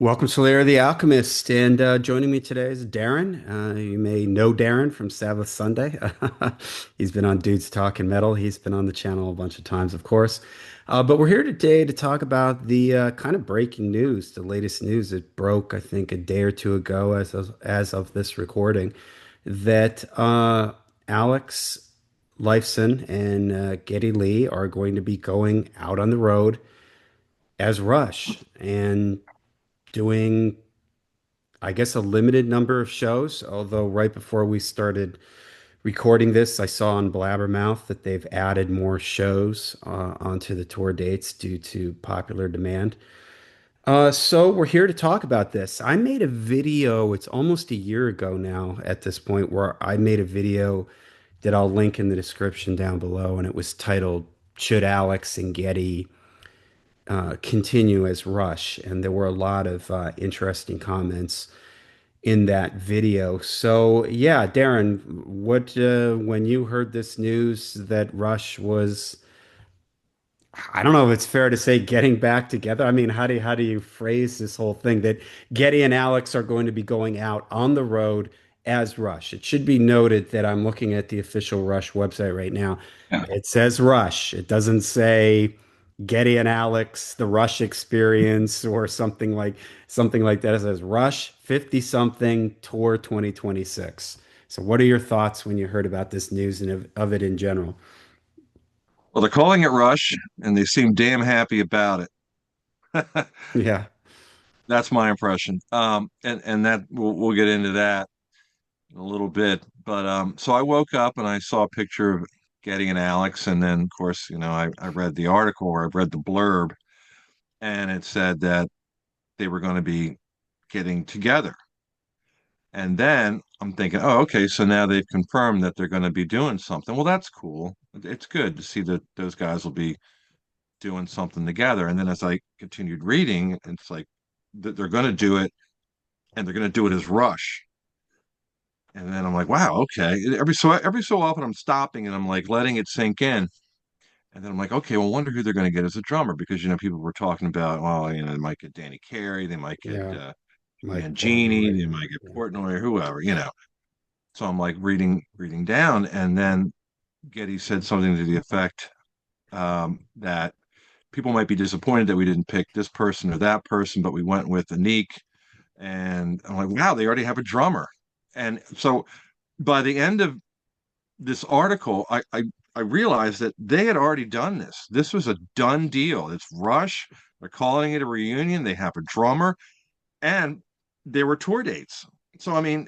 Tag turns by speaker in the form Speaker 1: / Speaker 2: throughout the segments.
Speaker 1: Welcome to Lair the Alchemist, and joining me today is Darin. You may know Darin from Sabbath Sunday. He's been on Dudes Talking Metal. He's been on the channel a bunch of times, of course. But we're here today to talk about the kind of breaking news, the latest news that broke, I think, a day or two ago as of this recording, that Alex Lifeson and Geddy Lee are going to be going out on the road as Rush and doing, I guess, a limited number of shows. Although right before we started recording this, I saw on Blabbermouth that they've added more shows onto the tour dates due to popular demand. So we're here to talk about this. I made a video, it's almost a year ago now at this point, where I made a video that I'll link in the description down below, and it was titled, Should Alex and Getty Continue as Rush? And there were a lot of interesting comments in that video. So yeah, Darin, what when you heard this news that Rush was, I don't know if it's fair to say, getting back together. I mean, how do you phrase this whole thing that Geddy and Alex are going to be going out on the road as Rush? It should be noted that I'm looking at the official Rush website right now.
Speaker 2: Yeah.
Speaker 1: It says Rush. It doesn't say Geddy and Alex, the Rush experience or something like that. It says Rush 50 something tour 2026. So what are your thoughts when you heard about this news and of it in general?
Speaker 2: Well, they're calling it Rush, and they seem damn happy about it.
Speaker 1: Yeah.
Speaker 2: That's my impression. And that we'll get into that in a little bit. But so I woke up and I saw a picture of Getty and Alex, and then of course, I read the article or I read the blurb, and it said that they were going to be getting together. And then I'm thinking, oh, okay, so now they've confirmed that they're going to be doing something. Well, that's cool. It's good to see that those guys will be doing something together. And then as I continued reading, it's like they're going to do it and they're going to do it as Rush. And then I'm like, wow, okay. Every so often I'm stopping and I'm like letting it sink in. And then I'm like, okay, well, wonder who they're going to get as a drummer because people were talking about, well, they might get Danny Carey, they might get
Speaker 1: Yeah. Mike
Speaker 2: Mangini,
Speaker 1: Portnoy.
Speaker 2: they
Speaker 1: Yeah.
Speaker 2: might get
Speaker 1: Yeah.
Speaker 2: Portnoy or whoever. So I'm like reading down, and then Getty said something to the effect that people might be disappointed that we didn't pick this person or that person, but we went with Anik. And I'm like, wow, they already have a drummer. And so by the end of this article, I realized that they had already done this. This was a done deal. It's Rush. They're calling it a reunion. They have a drummer, and there were tour dates. So I mean,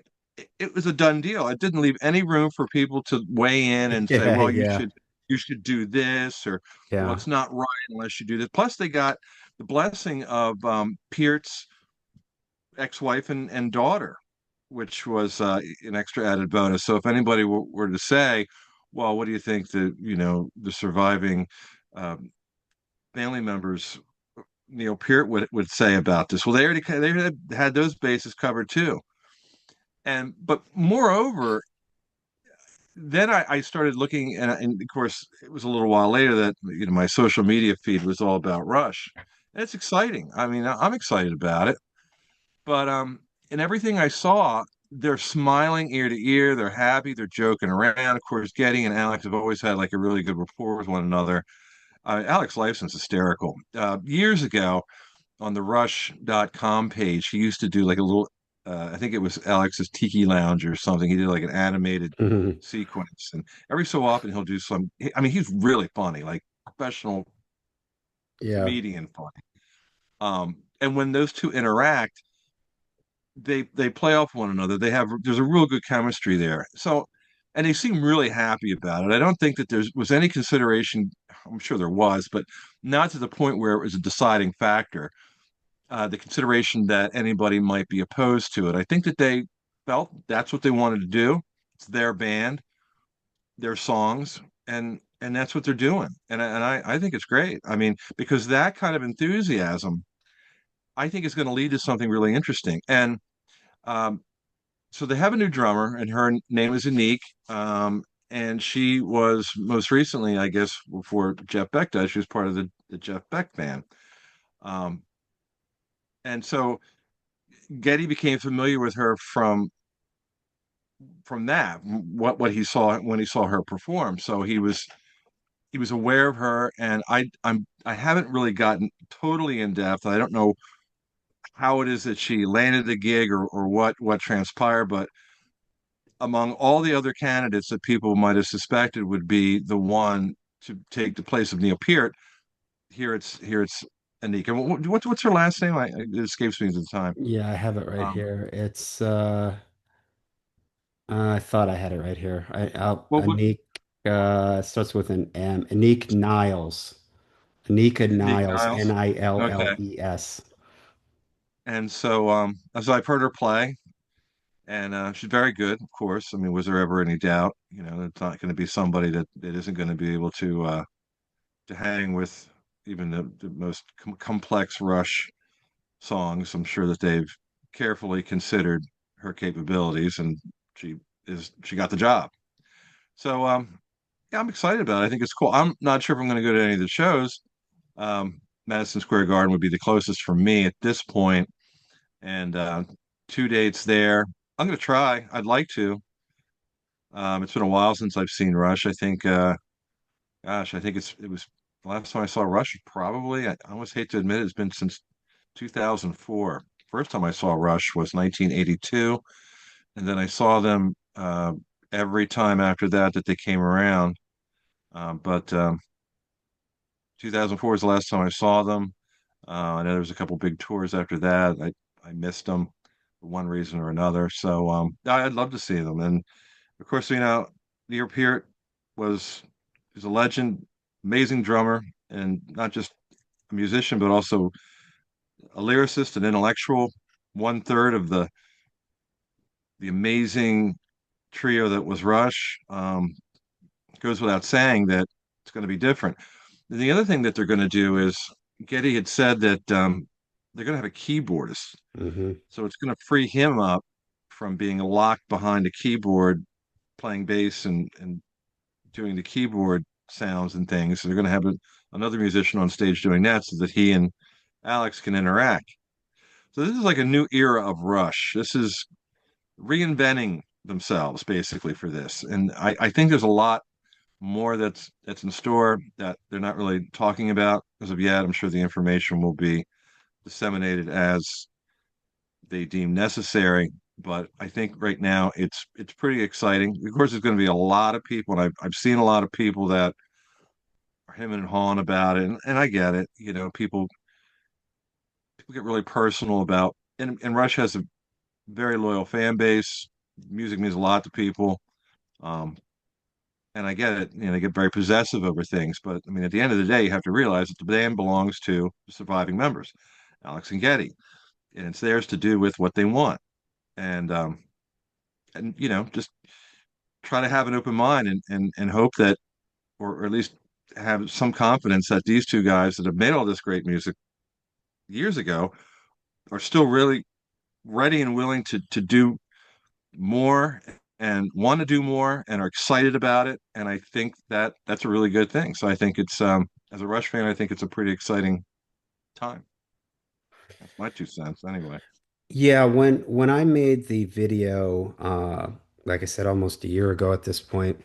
Speaker 2: it was a done deal. It didn't leave any room for people to weigh in and say,
Speaker 1: Yeah.
Speaker 2: well,
Speaker 1: Yeah.
Speaker 2: you should do this, or well,
Speaker 1: Yeah.
Speaker 2: it's not right unless you do this. Plus, they got the blessing of Peart's ex-wife and daughter, which was an extra added bonus. So if anybody were to say, well, what do you think the surviving um, family members, Neil Peart would say about this? Well, they had those bases covered too. And but moreover, then I started looking, and of course, it was a little while later that my social media feed was all about Rush. And it's exciting. I mean, I'm excited about it. But in everything I saw, they're smiling ear to ear. They're happy. They're joking around. Of course, Getty and Alex have always had like a really good rapport with one another. Alex Lifeson's hysterical. Years ago on the Rush.com page, he used to do like a little, I think it was Alex's Tiki Lounge or something. He did like an animated
Speaker 1: Mhm.
Speaker 2: sequence. And every so often he'll do some, I mean, he's really funny, like professional
Speaker 1: Yeah.
Speaker 2: comedian funny. And when those two interact, they play off one another. There's a real good chemistry there. So, and they seem really happy about it. I don't think that there was any consideration. I'm sure there was, but not to the point where it was a deciding factor. The consideration that anybody might be opposed to it. I think that they felt that's what they wanted to do. It's their band, their songs, and that's what they're doing. And I think it's great. I mean, because that kind of enthusiasm, I think is going to lead to something really interesting. And um, so they have a new drummer, and her name is Anik. And she was most recently, I guess, before Jeff Beck died, she was part of the Jeff Beck band. Um, and so Getty became familiar with her from that, what he saw when he saw her perform. So he was aware of her, and I haven't really gotten totally in depth. I don't know how it is that she landed the gig, or what transpired, but among all the other candidates that people might have suspected would be the one to take the place of Neil Peart, here it's Anika. What's her last name? It escapes me at the time.
Speaker 1: Yeah, I have it right
Speaker 2: Um,
Speaker 1: here. It's I thought I had it right here.
Speaker 2: what
Speaker 1: Anik starts with an M. Anik Niles. Anika
Speaker 2: Nick
Speaker 1: Niles,
Speaker 2: Niles? Okay.
Speaker 1: Nilles.
Speaker 2: And so I've heard her play, and she's very good, of course. I mean, was there ever any doubt? You know, it's not going to be somebody that isn't going to be able to hang with even the most complex Rush songs. I'm sure that they've carefully considered her capabilities, and she she got the job. So yeah, I'm excited about it. I think it's cool. I'm not sure if I'm going to go to any of the shows. Madison Square Garden would be the closest for me at this point, and two dates there. I'm going to try. I'd like to. It's been a while since I've seen Rush. I think, gosh, I think it was the last time I saw Rush. Probably, I almost hate to admit it, it's been since 2004. First time I saw Rush was 1982, and then I saw them every time after that they came around. But 2004 is the last time I saw them. I know there was a couple big tours after that. I missed them for one reason or another. So I'd love to see them. And of course, Neil Peart was is a legend, amazing drummer, and not just a musician, but also a lyricist, an intellectual. One third of the amazing trio that was Rush. Goes without saying that it's going to be different. And the other thing that they're going to do is Geddy had said that they're going to have a keyboardist,
Speaker 1: Hmm.
Speaker 2: so it's going to free him up from being locked behind a keyboard playing bass and doing the keyboard sounds and things. So they're going to have another musician on stage doing that so that he and Alex can interact. So this is like a new era of Rush. This is reinventing themselves basically for this. And I think there's a lot more that's in store that they're not really talking about as of yet. I'm sure the information will be disseminated as they deem necessary. But I think right now it's pretty exciting. Of course, there's going to be a lot of people, and I've seen a lot of people that are him and hawing about it, and I get it. You know, people get really personal about, and Rush has a very loyal fan base. Music means a lot to people. Um, and I get it. You know, they get very possessive over things, but I mean, at the end of the day, you have to realize that the band belongs to the surviving members, Alex and Geddy, and it's theirs to do with what they want. And just try to have an open mind and hope that, or at least have some confidence that these two guys that have made all this great music years ago are still really ready and willing to do more and want to do more and are excited about it. And I think that that's a really good thing. So I think it's as a Rush fan, I think it's a pretty exciting time. That's my 2 cents anyway.
Speaker 1: Yeah, when I made the video, like I said, almost a year ago at this point,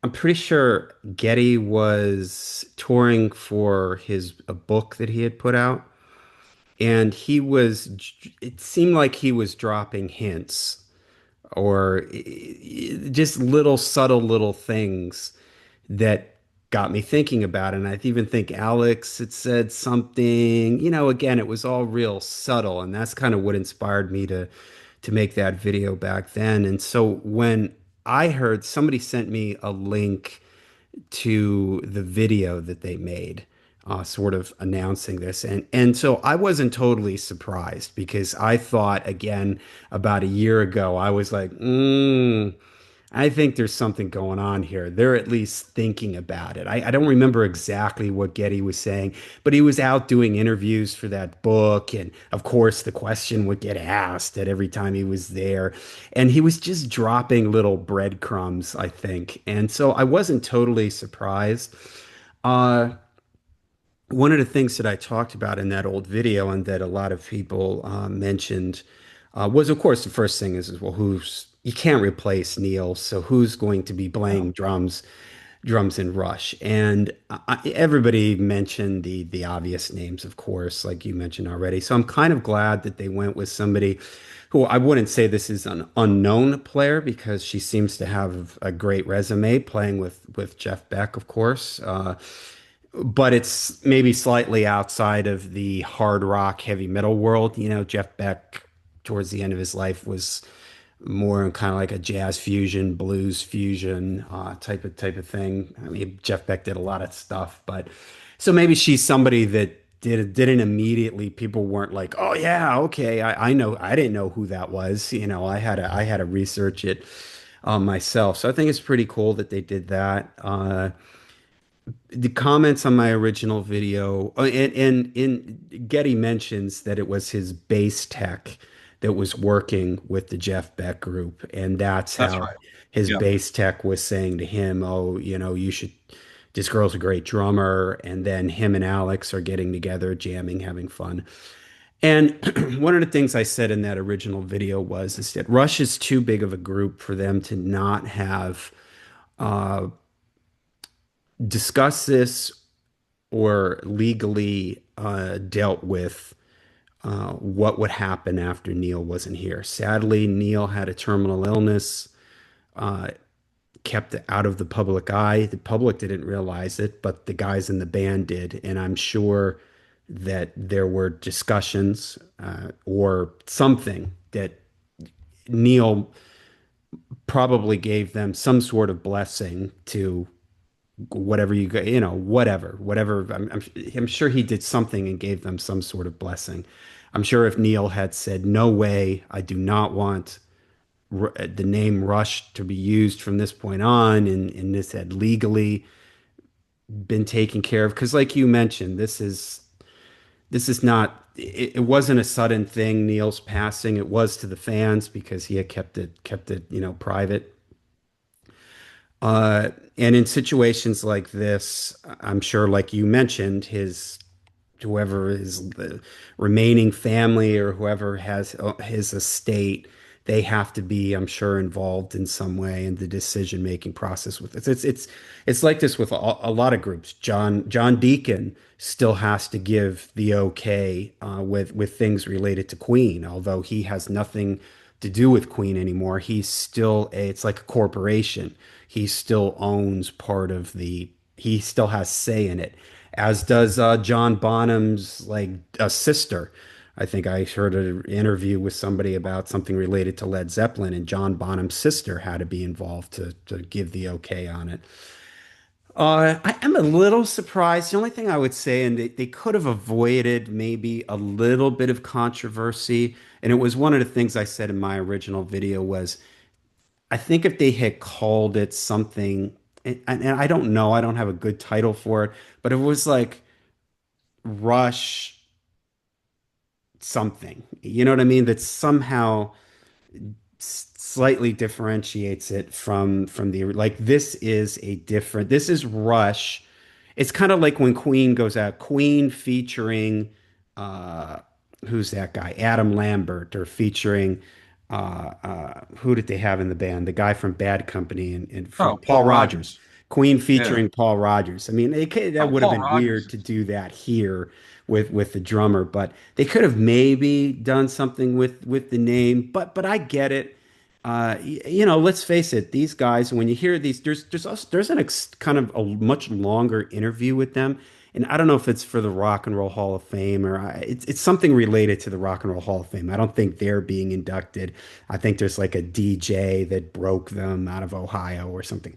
Speaker 1: I'm pretty sure Getty was touring for his a book that he had put out, and it seemed like he was dropping hints or just little subtle little things that got me thinking about it. And I even think Alex had said something, again, it was all real subtle, and that's kind of what inspired me to make that video back then. And so when I heard somebody sent me a link to the video that they made, sort of announcing this. And so I wasn't totally surprised because I thought again about a year ago, I was like, I think there's something going on here. They're at least thinking about it. I don't remember exactly what Getty was saying, but he was out doing interviews for that book. And of course, the question would get asked at every time he was there. And he was just dropping little breadcrumbs, I think. And so I wasn't totally surprised. Uh, one of the things that I talked about in that old video and that a lot of people mentioned was, of course, the first thing is well, who's you can't replace Neil, so who's going to be
Speaker 2: No.
Speaker 1: playing drums in Rush? And everybody mentioned the obvious names, of course, like you mentioned already. So I'm kind of glad that they went with somebody who I wouldn't say this is an unknown player because she seems to have a great resume playing with Jeff Beck, of course. But it's maybe slightly outside of the hard rock heavy metal world. You know, Jeff Beck towards the end of his life was more kind of like a jazz fusion, blues fusion type of thing. I mean, Jeff Beck did a lot of stuff, but so maybe she's somebody that didn't immediately. People weren't like, oh yeah, okay, I know. I didn't know who that was. You know, I had to research it myself. So I think it's pretty cool that they did that. The comments on my original video, and in Getty mentions that it was his bass tech that was working with the Jeff Beck group, and that's
Speaker 2: That's
Speaker 1: how
Speaker 2: right.
Speaker 1: his
Speaker 2: Yeah.
Speaker 1: bass tech was saying to him, "Oh, you know, you should. This girl's a great drummer." And then him and Alex are getting together, jamming, having fun. And one of the things I said in that original video was is that Rush is too big of a group for them to not have discussed this or legally dealt with what would happen after Neil wasn't here. Sadly, Neil had a terminal illness, kept out of the public eye. The public didn't realize it, but the guys in the band did. And I'm sure that there were discussions or something that Neil probably gave them some sort of blessing to whatever whatever. I'm sure he did something and gave them some sort of blessing. I'm sure if Neil had said, "No way, I do not want the name Rush to be used from this point on," and this had legally been taken care of, because like you mentioned, this is not. It wasn't a sudden thing. Neil's passing. It was to the fans because he had kept it private. And in situations like this, I'm sure, like you mentioned, his whoever is the remaining family or whoever has his estate, they have to be, I'm sure, involved in some way in the decision-making process with it. It's like this with a lot of groups. John Deacon still has to give the okay with things related to Queen, although he has nothing to do with Queen anymore. He's still it's like a corporation. He still owns part of he still has say in it, as does John Bonham's like a sister. I think I heard an interview with somebody about something related to Led Zeppelin, and John Bonham's sister had to be involved to give the okay on it. I am a little surprised. The only thing I would say, and they could have avoided maybe a little bit of controversy, and it was one of the things I said in my original video was I think if they had called it something, and I don't know, I don't have a good title for it, but it was like Rush something. You know what I mean? That somehow slightly differentiates it from the like this is Rush. It's kind of like when Queen goes out, Queen featuring uh who's that guy? Adam Lambert, or featuring who did they have in the band? The guy from Bad Company and from
Speaker 2: Oh,
Speaker 1: Paul
Speaker 2: Paul
Speaker 1: Rogers.
Speaker 2: Rogers.
Speaker 1: Queen
Speaker 2: Yeah.
Speaker 1: featuring Paul Rogers. I mean, that
Speaker 2: Oh,
Speaker 1: would have
Speaker 2: Paul
Speaker 1: been
Speaker 2: Rogers
Speaker 1: weird to
Speaker 2: is.
Speaker 1: do that here with the drummer, but they could have maybe done something with the name. But I get it. Let's face it, these guys, when you hear these, there's an kind of a much longer interview with them. And I don't know if it's for the Rock and Roll Hall of Fame or it's something related to the Rock and Roll Hall of Fame. I don't think they're being inducted. I think there's like a DJ that broke them out of Ohio or something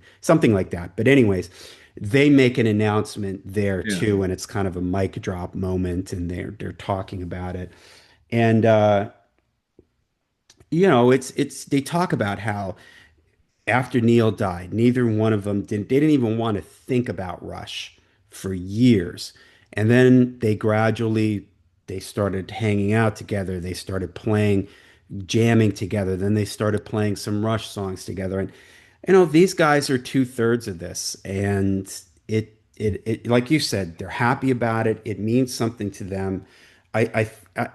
Speaker 1: like that. But anyways, they make an announcement there
Speaker 2: Yeah.
Speaker 1: too, and it's kind of a mic drop moment, and they're talking about it. And it's they talk about how after Neil died, neither one of them they didn't even want to think about Rush for years. And then they started hanging out together. They started playing, jamming together. Then they started playing some Rush songs together. And these guys are two-thirds of this. And it like you said, they're happy about it. It means something to them. I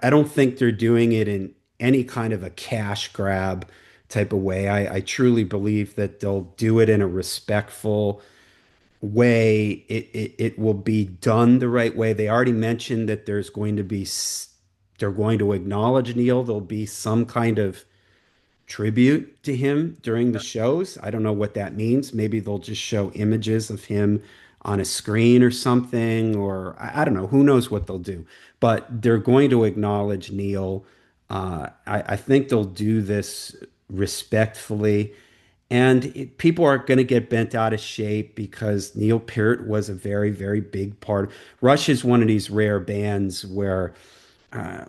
Speaker 1: don't think they're doing it in any kind of a cash grab type of way. I truly believe that they'll do it in a respectful way. It will be done the right way. They already mentioned that they're going to acknowledge Neil. There'll be some kind of tribute to him during the shows. I don't know what that means. Maybe they'll just show images of him on a screen or something, or I don't know. Who knows what they'll do? But they're going to acknowledge Neil. I think they'll do this respectfully. And people are going to get bent out of shape because Neil Peart was a very, very big part. Rush is one of these rare bands where uh,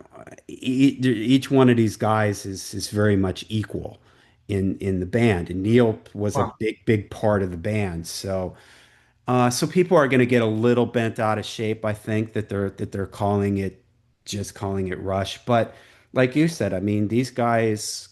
Speaker 1: each one of these guys is very much equal in the band, and Neil was a
Speaker 2: Wow.
Speaker 1: big part of the band. So people are going to get a little bent out of shape. I think that they're calling it Rush, but like you said, I mean, these guys,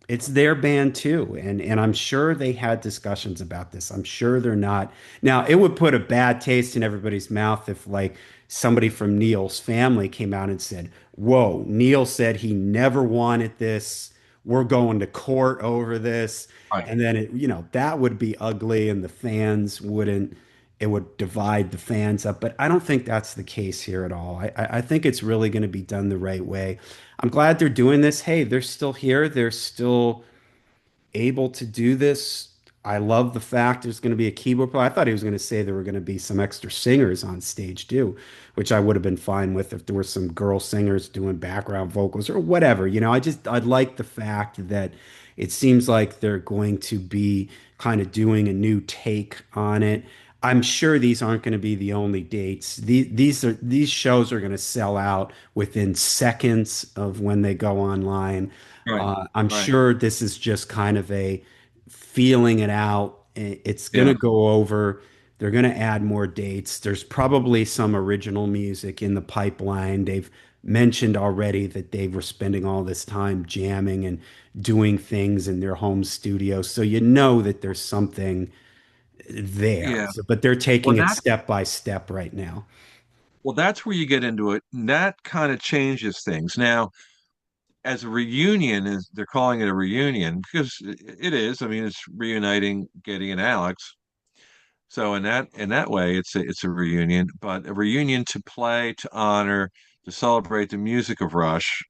Speaker 1: it's their band too, and I'm sure they had discussions about this. I'm sure they're not. Now, it would put a bad taste in everybody's mouth if like somebody from Neil's family came out and said, "Whoa, Neil said he never wanted this. We're going to court over this."
Speaker 2: Right.
Speaker 1: And then that would be ugly and the fans wouldn't it would divide the fans up. But I don't think that's the case here at all. I think it's really going to be done the right way. I'm glad they're doing this. Hey, they're still here. They're still able to do this. I love the fact there's going to be a keyboard player. I thought he was going to say there were going to be some extra singers on stage too, which I would have been fine with if there were some girl singers doing background vocals or whatever. I'd like the fact that it seems like they're going to be kind of doing a new take on it. I'm sure these aren't going to be the only dates. These shows are going to sell out within seconds of when they go online.
Speaker 2: Right.
Speaker 1: I'm
Speaker 2: Right.
Speaker 1: sure this is just kind of a feeling it out. It's going to
Speaker 2: Yeah.
Speaker 1: go over. They're going to add more dates. There's probably some original music in the pipeline. They've mentioned already that they were spending all this time jamming and doing things in their home studio. So you know that there's something there.
Speaker 2: Yeah.
Speaker 1: But they're
Speaker 2: Well,
Speaker 1: taking it
Speaker 2: that
Speaker 1: step by step right now.
Speaker 2: well, that's where you get into it. And that kind of changes things. Now, as a reunion, is they're calling it a reunion because it is. I mean, it's reuniting Geddy and Alex. So in that way, it's a reunion, but a reunion to play, to honor, to celebrate the music of Rush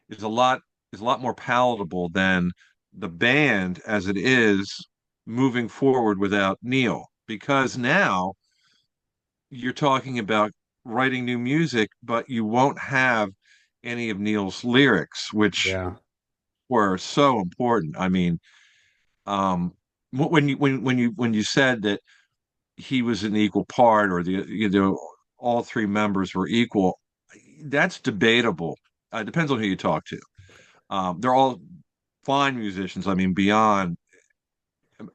Speaker 2: is a lot is a lot more palatable than the band as it is moving forward without Neil. Because now you're talking about writing new music, but you won't have any of Neil's lyrics, which
Speaker 1: Yeah.
Speaker 2: were so important. I mean, um, when you said that he was an equal part, or all three members were equal, that's debatable. Depends on who you talk to. They're all fine musicians. I mean, beyond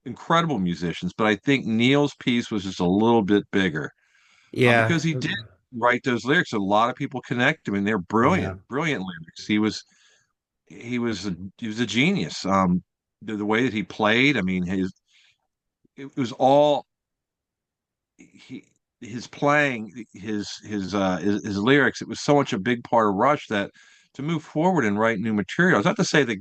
Speaker 2: incredible musicians, but I think Neil's piece was just a little bit bigger
Speaker 1: Yeah.
Speaker 2: because he did write those lyrics. A lot of people connect to him, and they're brilliant,
Speaker 1: Yeah.
Speaker 2: brilliant lyrics. He was a genius. The way that he played, I mean, it was all he his playing, his lyrics. It was so much a big part of Rush that to move forward and write new material. It's not to say that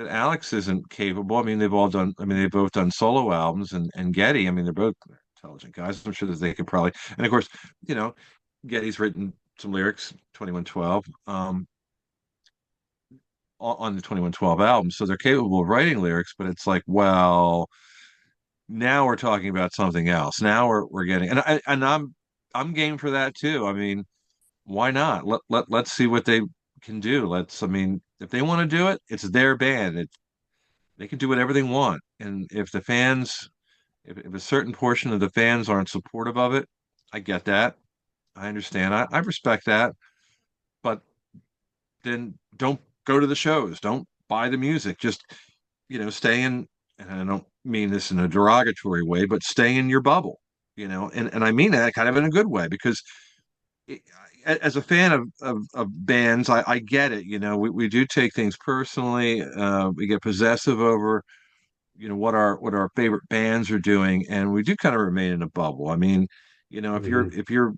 Speaker 2: Alex isn't capable. I mean, they've all done. I mean, they've both done solo albums, and Geddy. I mean, they're both intelligent guys. I'm sure that they could probably. And of course, you know, Geddy's written some lyrics, 2112, on the 2112 album, so they're capable of writing lyrics. But it's like, well, now we're talking about something else. Now we're getting, and I'm game for that too. I mean, why not? Let's see what they can do. I mean, if they want to do it, it's their band. They can do whatever they want. And if a certain portion of the fans aren't supportive of it, I get that. I understand. I respect that. But then don't go to the shows. Don't buy the music. Just, stay in, and I don't mean this in a derogatory way, but stay in your bubble, and I mean that kind of in a good way because it, as a fan of bands, I get it. We do take things personally. We get possessive over what our favorite bands are doing, and we do kind of remain in a bubble. I mean, If
Speaker 1: Hmm.
Speaker 2: you're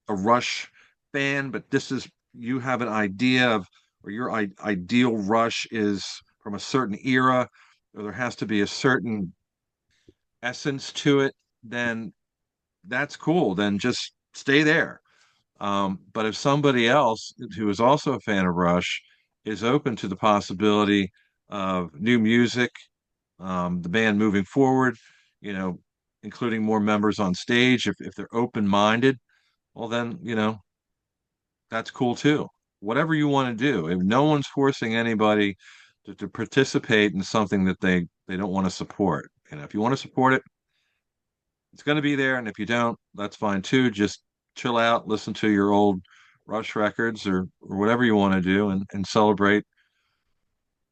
Speaker 2: a Rush fan, but this is you have an idea of or your ideal Rush is from a certain era, or there has to be a certain essence to it, then that's cool. Then just stay there. But if somebody else who is also a fan of Rush is open to the possibility of new music, the band moving forward, you know, including more members on stage, if they're open-minded, well, then, that's cool too. Whatever you want to do, if no one's forcing anybody to participate in something that they don't want to support. If you want to support it, it's going to be there. And if you don't, that's fine too. Just chill out, listen to your old Rush records or whatever you want to do and celebrate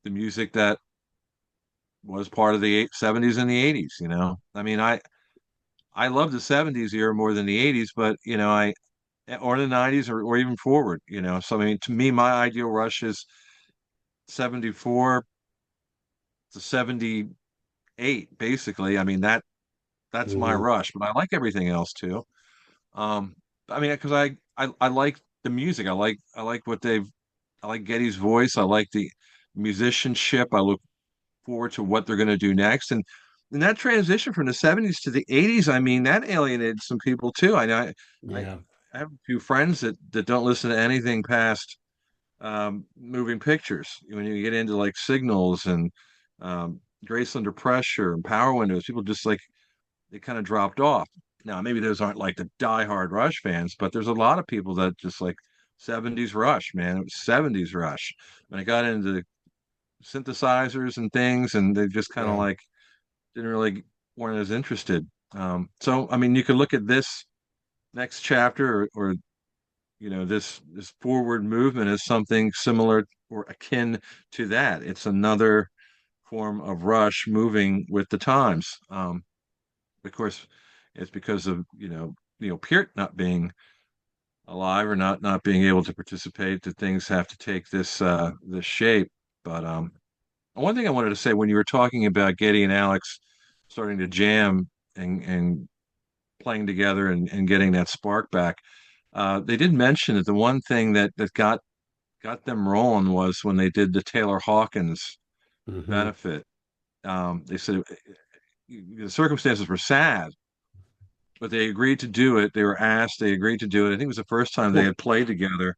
Speaker 2: the music that was part of the 70s and the 80s. I mean, I love the 70s era more than the 80s, but, or the 90s or even forward, So, I mean, to me, my ideal Rush is 74 to 78, basically. I mean, that's my
Speaker 1: Hmm.
Speaker 2: Rush, but I like everything else too. Um, I mean, because I like the music. I like I like Geddy's voice. I like the musicianship. I look forward to what they're going to do next. And that transition from the 70s to the 80s, I mean, that alienated some people too. I
Speaker 1: Yeah.
Speaker 2: I have a few friends that don't listen to anything past moving pictures. When you get into like Signals and Grace Under Pressure and Power Windows, people just like they kind of dropped off. Now, maybe those aren't like the diehard Rush fans, but there's a lot of people that just like 70s Rush, man. It was 70s Rush. When I got into synthesizers and things, and they just kind of
Speaker 1: Yeah.
Speaker 2: like didn't really weren't as interested. So, I mean, you could look at this next chapter or this forward movement as something similar or akin to that. It's another form of Rush moving with the times. Of course, it's because of Peart not being alive or not being able to participate that things have to take this shape. But one thing I wanted to say when you were talking about Geddy and Alex starting to jam and playing together and getting that spark back, they did mention that the one thing that got them rolling was when they did the Taylor Hawkins
Speaker 1: Hmm.
Speaker 2: benefit. They said the circumstances were sad, but they agreed to do it. They were asked, they agreed to do it. I think it was the first time they
Speaker 1: Well,
Speaker 2: had played together,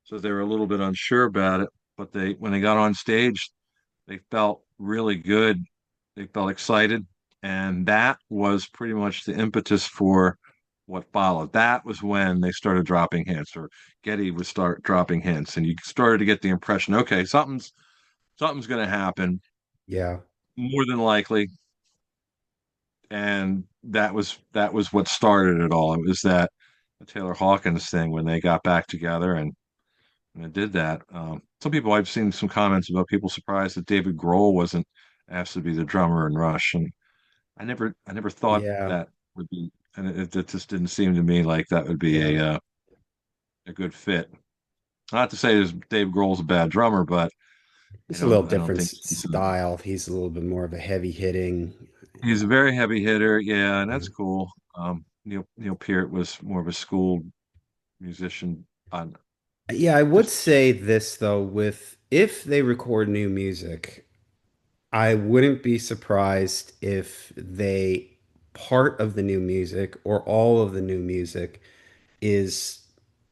Speaker 2: so they were a little bit unsure about it. But when they got on stage, they felt really good. They felt excited, and that was pretty much the impetus for what followed. That was when they started dropping hints, or Geddy would start dropping hints, and you started to get the impression, okay, something's going to happen,
Speaker 1: yeah.
Speaker 2: more than likely, and that was what started it all. It was that the Taylor Hawkins thing when they got back together and it did that. Some people I've seen some comments about people surprised that David Grohl wasn't asked to be the drummer in Rush, and I never thought
Speaker 1: Yeah.
Speaker 2: that would be, and it just didn't seem to me like that would be
Speaker 1: Yeah.
Speaker 2: a good fit. Not to say Dave Grohl's a bad drummer, but
Speaker 1: It's a little
Speaker 2: I don't
Speaker 1: different
Speaker 2: think
Speaker 1: style. He's a little bit more of a heavy hitting.
Speaker 2: he's a very heavy hitter. Yeah, and
Speaker 1: Yeah.
Speaker 2: that's cool. Neil Peart was more of a school musician. On
Speaker 1: Yeah, I would
Speaker 2: just
Speaker 1: say this though, with if they record new music, I wouldn't be surprised if they part of the new music or all of the new music is,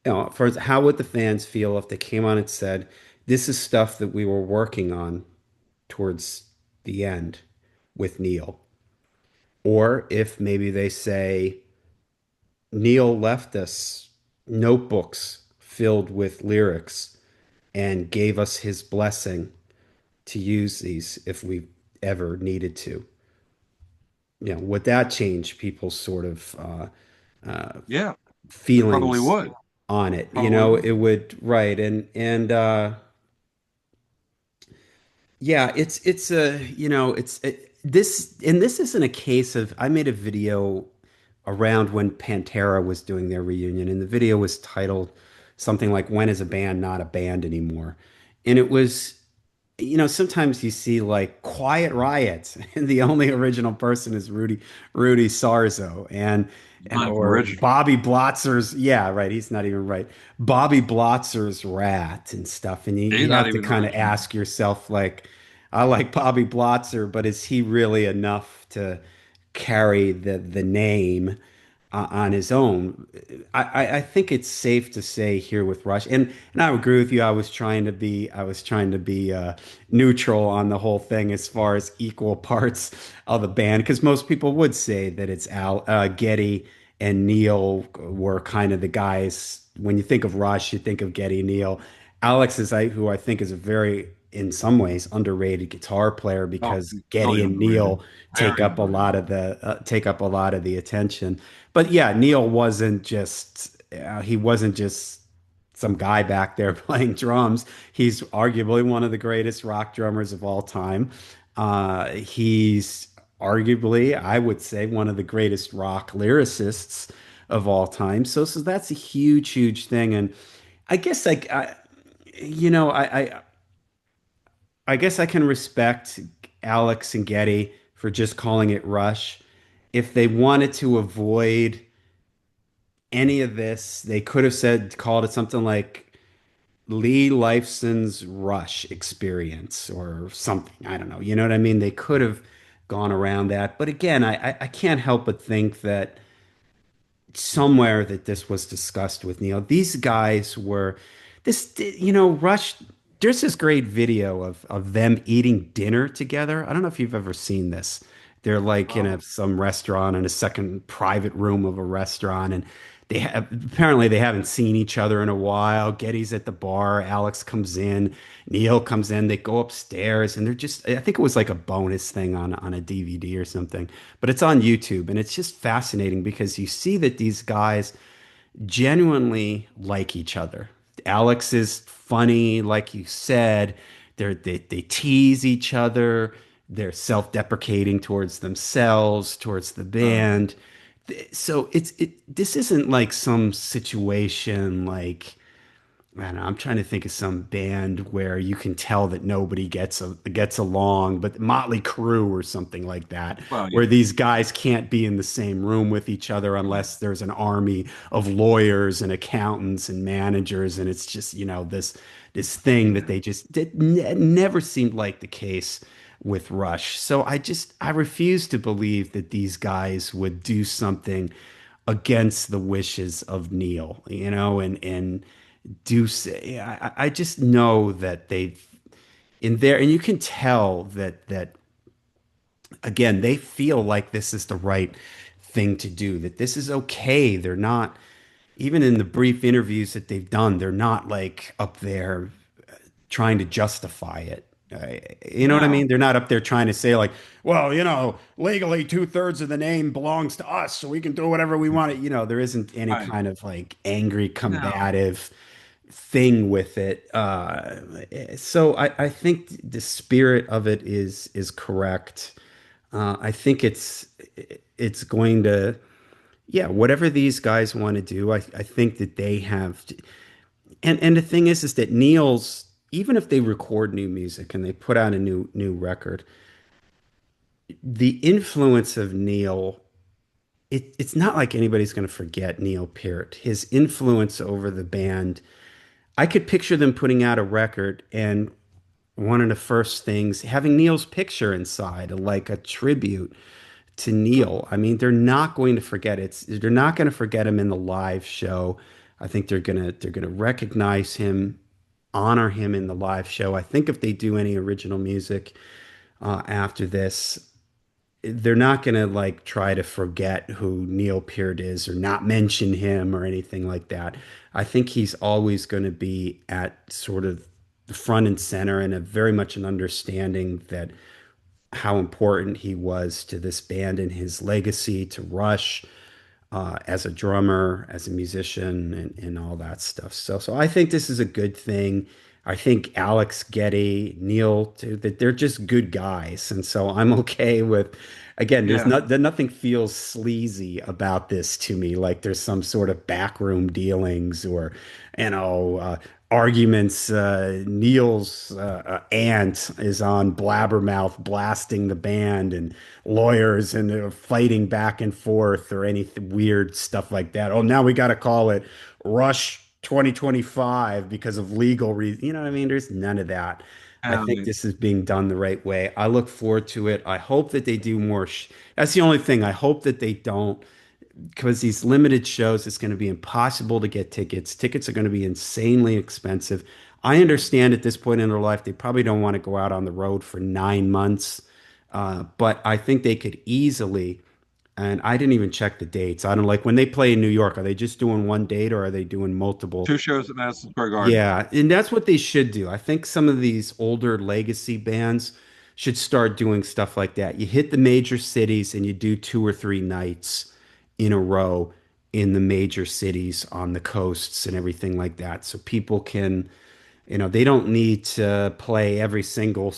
Speaker 1: for how would the fans feel if they came on and said, this is stuff that we were working on towards the end with Neil? Or if maybe they say, Neil left us notebooks filled with lyrics and gave us his blessing to use these if we ever needed to. Would that change people's sort of uh,
Speaker 2: yeah, it probably
Speaker 1: feelings
Speaker 2: would.
Speaker 1: on it?
Speaker 2: Probably would.
Speaker 1: It would, right. And yeah, it's a, this, and this isn't a case of, I made a video around when Pantera was doing their reunion, and the video was titled something like "When is a band not a band anymore?" And it was sometimes you see like quiet riots, and the only original person is Rudy Sarzo, and
Speaker 2: Not even
Speaker 1: or
Speaker 2: original.
Speaker 1: Bobby Blotzer's. Yeah, right. He's not even right. Bobby Blotzer's Rat and stuff, and
Speaker 2: He's
Speaker 1: you
Speaker 2: not
Speaker 1: have to
Speaker 2: even
Speaker 1: kind of
Speaker 2: original.
Speaker 1: ask yourself, like, I like Bobby Blotzer, but is he really enough to carry the name on his own? I think it's safe to say here with Rush, and I agree with you. I was trying to be neutral on the whole thing as far as equal parts of the band, because most people would say that it's Geddy and Neil were kind of the guys. When you think of Rush, you think of Geddy, Neil. Alex is who I think is a very, in some ways, underrated guitar player,
Speaker 2: Oh,
Speaker 1: because
Speaker 2: he's
Speaker 1: Geddy
Speaker 2: really
Speaker 1: and
Speaker 2: underrated.
Speaker 1: Neil take
Speaker 2: Very
Speaker 1: up a lot
Speaker 2: underrated.
Speaker 1: of the attention. But yeah, Neil wasn't just he wasn't just some guy back there playing drums. He's arguably one of the greatest rock drummers of all time. He's arguably, I would say, one of the greatest rock lyricists of all time. So that's a huge, huge thing. And I guess like you know, I guess I can respect Alex and Getty for just calling it Rush. If they wanted to avoid any of this, they could have called it something like Lee Lifeson's Rush Experience or something. I don't know. You know what I mean? They could have gone around that. But again, I can't help but think that somewhere that this was discussed with Neil. These guys were Rush. There's this great video of them eating dinner together. I don't know if you've ever seen this. They're like in
Speaker 2: Probably.
Speaker 1: some restaurant, in a second private room of a restaurant, and apparently they haven't seen each other in a while. Getty's at the bar, Alex comes in, Neil comes in, they go upstairs, and they're just, I think it was like a bonus thing on a DVD or something, but it's on YouTube, and it's just fascinating because you see that these guys genuinely like each other. Alex is funny, like you said. They tease each other. They're self-deprecating towards themselves, towards the
Speaker 2: Uh,
Speaker 1: band. So this isn't like some situation like, I don't know, I'm trying to think of some band where you can tell that nobody gets along, but Motley Crue or something like that,
Speaker 2: well,
Speaker 1: where
Speaker 2: yeah.
Speaker 1: these guys can't be in the same room with each other
Speaker 2: Right.
Speaker 1: unless there's an army of lawyers and accountants and managers, and it's just, this thing that
Speaker 2: Yeah.
Speaker 1: they just never seemed like the case with Rush. So I refuse to believe that these guys would do something against the wishes of Neil, and do say I just know that they've in there, and you can tell that again, they feel like this is the right thing to do, that this is okay. They're not, even in the brief interviews that they've done, they're not like up there trying to justify it. You know what I
Speaker 2: No.
Speaker 1: mean? They're not up there trying to say like, well, legally 2/3 of the name belongs to us, so we can do whatever we want. There isn't any
Speaker 2: Right.
Speaker 1: kind of like angry,
Speaker 2: No.
Speaker 1: combative thing with it. So I think the spirit of it is correct. I think it's going to, yeah, whatever these guys want to do. I think that they have and the thing is that Neil's, even if they record new music and they put out a new record, the influence of Neil, it's not like anybody's going to forget Neil Peart. His influence over the band. I could picture them putting out a record, and one of the first things having Neil's picture inside, like a tribute to Neil. I mean, they're not going to forget it. They're not going to forget him in the live show. I think they're gonna recognize him, honor him in the live show. I think if they do any original music after this, they're not going to like try to forget who Neil Peart is or not mention him or anything like that. I think he's always going to be at sort of the front and center, and a very much an understanding that how important he was to this band and his legacy to Rush, as a drummer, as a musician, and all that stuff. So I think this is a good thing. I think Alex, Getty, Neil, too, that they're just good guys, and so I'm okay with. Again,
Speaker 2: Yeah.
Speaker 1: nothing feels sleazy about this to me, like there's some sort of backroom dealings or, you know, uh, arguments. Neil's aunt is on Blabbermouth blasting the band, and lawyers and they're fighting back and forth or any weird stuff like that. Oh, now we got to call it Rush 2025 because of legal reasons. You know what I mean? There's none of that. I think
Speaker 2: Um,
Speaker 1: this is being done the right way. I look forward to it. I hope that they do more. That's the only thing. I hope that they don't because these limited shows, it's going to be impossible to get tickets. Tickets are going to be insanely expensive. I understand at this point in their life, they probably don't want to go out on the road for 9 months. But I think they could easily, and I didn't even check the dates. I don't like when they play in New York, are they just doing one date or are they doing multiple?
Speaker 2: 2 shows at Madison Square Garden.
Speaker 1: Yeah, and that's what they should do. I think some of these older legacy bands should start doing stuff like that. You hit the major cities and you do 2 or 3 nights in a row in the major cities on the coasts and everything like that. So people can, they don't need to play every single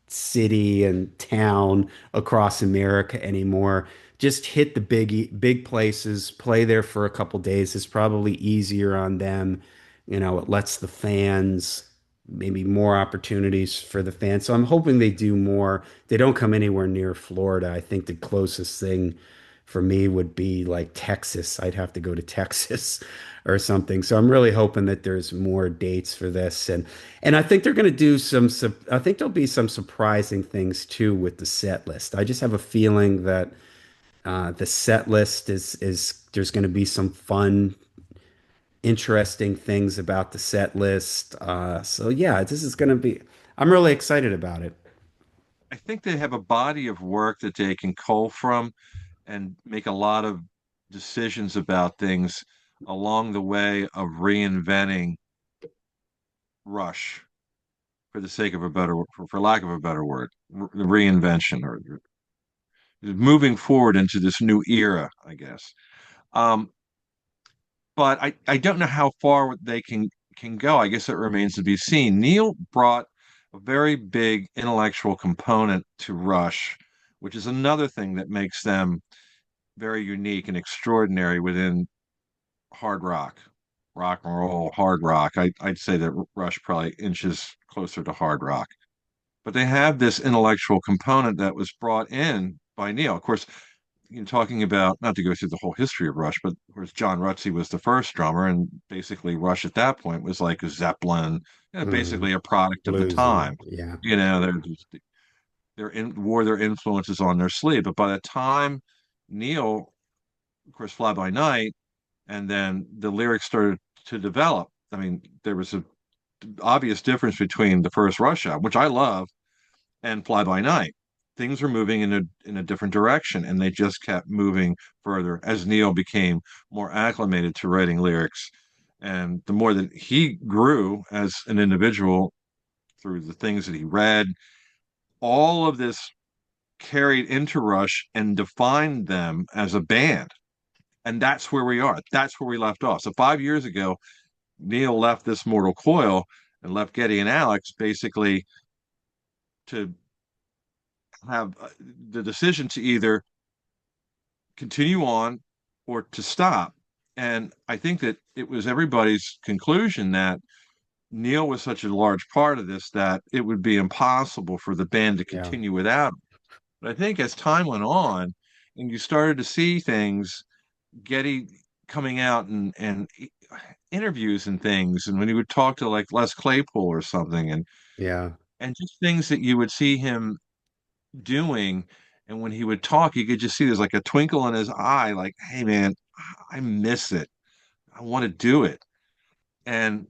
Speaker 1: city and town across America anymore. Just hit the big places, play there for a couple days. It's probably easier on them. It lets the fans maybe more opportunities for the fans. So I'm hoping they do more. They don't come anywhere near Florida. I think the closest thing for me would be like Texas. I'd have to go to Texas or something. So I'm really hoping that there's more dates for this, and I think they're going to do I think there'll be some surprising things too with the set list. I just have a feeling that the set list is there's going to be some fun, interesting things about the set list. So yeah, this is going to be. I'm really excited about it.
Speaker 2: I think they have a body of work that they can cull from and make a lot of decisions about things along the way of reinventing Rush, for the sake of a better, for lack of a better word, reinvention or moving forward into this new era, I guess. Um, but I don't know how far they can go. I guess it remains to be seen. Neil brought a very big intellectual component to Rush, which is another thing that makes them very unique and extraordinary within hard rock and roll, hard rock. I'd say that Rush probably inches closer to hard rock. But they have this intellectual component that was brought in by Neil. Of course, talking about, not to go through the whole history of Rush, but of course John Rutsey was the first drummer, and basically Rush at that point was like a Zeppelin,
Speaker 1: Mm,
Speaker 2: basically a product of the
Speaker 1: bluesy,
Speaker 2: time.
Speaker 1: yeah,
Speaker 2: They're wore their influences on their sleeve. But by the time Neil, of course, Fly By Night, and then the lyrics started to develop. I mean, there was a obvious difference between the first Rush album, which I love, and Fly By Night. Things were moving in a different direction, and they just kept moving further as Neil became more acclimated to writing lyrics. And the more that he grew as an individual through the things that he read, all of this carried into Rush and defined them as a band. And that's where we are. That's where we left off. So 5 years ago, Neil left this mortal coil and left Geddy and Alex basically to have the decision to either continue on or to stop. And I think that it was everybody's conclusion that Neil was such a large part of this that it would be impossible for the band to
Speaker 1: yeah,
Speaker 2: continue without him. But I think as time went on and you started to see things, Getty coming out and interviews and things, and when he would talk to like Les Claypool or something,
Speaker 1: yeah.
Speaker 2: and just things that you would see him doing. And when he would talk, you could just see there's like a twinkle in his eye, like, hey man, I miss it. I want to do it. And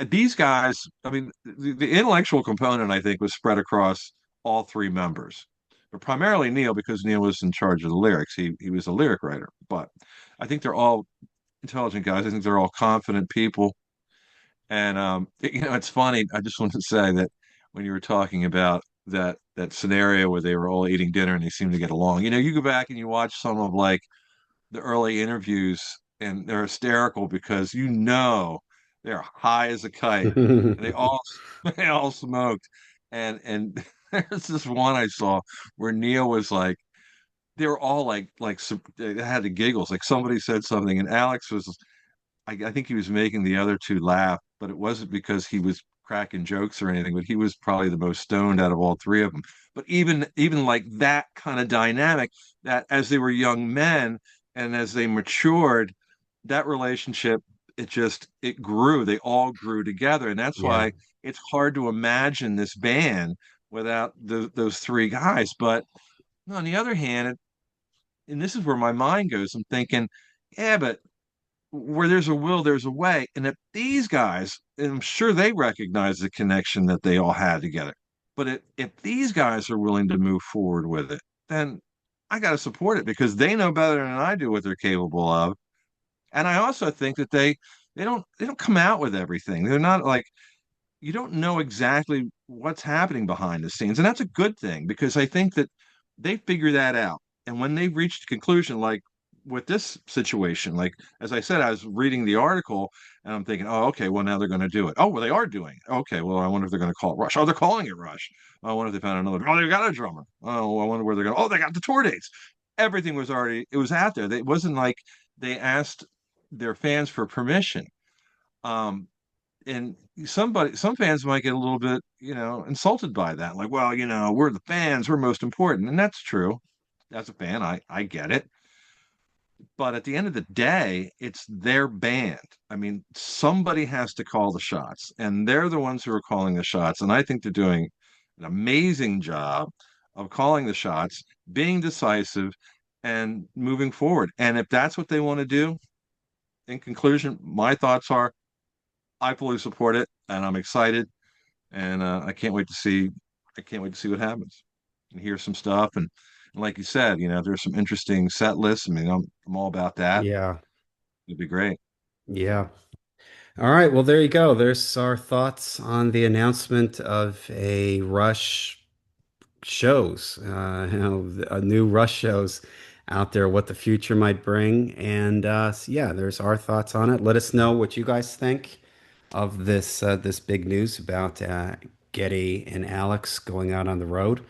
Speaker 2: these guys, I mean, the intellectual component, I think, was spread across all three members, but primarily Neil, because Neil was in charge of the lyrics. He was a lyric writer. But I think they're all intelligent guys. I think they're all confident people. And it's funny. I just wanted to say that when you were talking about that scenario where they were all eating dinner and they seemed to get along, you go back and you watch some of like the early interviews and they're hysterical because they're high as a kite and they all they all smoked. And there's this one I saw where Neil was like, they were all they had the giggles, like somebody said something and Alex was, I think he was making the other two laugh, but it wasn't because he was cracking jokes or anything, but he was probably the most stoned out of all three of them. But even like that kind of dynamic, that as they were young men and as they matured, that relationship, it grew. They all grew together, and that's
Speaker 1: Yeah.
Speaker 2: why it's hard to imagine this band without those three guys. But on the other hand, and this is where my mind goes, I'm thinking, yeah, but where there's a will, there's a way. And if these guys, and I'm sure they recognize the connection that they all had together, but if these guys are willing to move forward with it, then I got to support it because they know better than I do what they're capable of. And I also think that they don't come out with everything. They're not like, you don't know exactly what's happening behind the scenes. And that's a good thing because I think that they figure that out. And when they reached a conclusion, like with this situation, like as I said, I was reading the article and I'm thinking, oh, okay, well, now they're going to do it. Oh, well, they are doing it. Okay, well, I wonder if they're going to call it Rush. Oh, they're calling it Rush. Oh, I wonder if they found another. Oh, they got a drummer. Oh, I wonder where they're going. Oh, they got the tour dates. Everything was already, it was out there. It wasn't like they asked their fans for permission. Um, and some fans might get a little bit, insulted by that, like, well, we're the fans, we're most important, and that's true. As a fan, I get it, but at the end of the day, it's their band. I mean, somebody has to call the shots, and they're the ones who are calling the shots, and I think they're doing an amazing job of calling the shots, being decisive, and moving forward. And if that's what they want to do, in conclusion, my thoughts are I fully support it, and I'm excited, and I can't wait to see. I can't wait to see what happens and hear some stuff. And like you said, there's some interesting set lists. I mean, I'm all about that.
Speaker 1: Yeah.
Speaker 2: It'd be great.
Speaker 1: Yeah. All right. Well, there you go. There's our thoughts on the announcement of a Rush shows, a new Rush shows out there, what the future might bring. And so yeah, there's our thoughts on it. Let us know what you guys think of this big news about Geddy and Alex going out on the road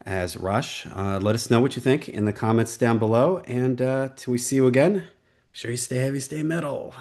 Speaker 1: as Rush. Let us know what you think in the comments down below. And till we see you again, make sure you stay heavy, stay metal.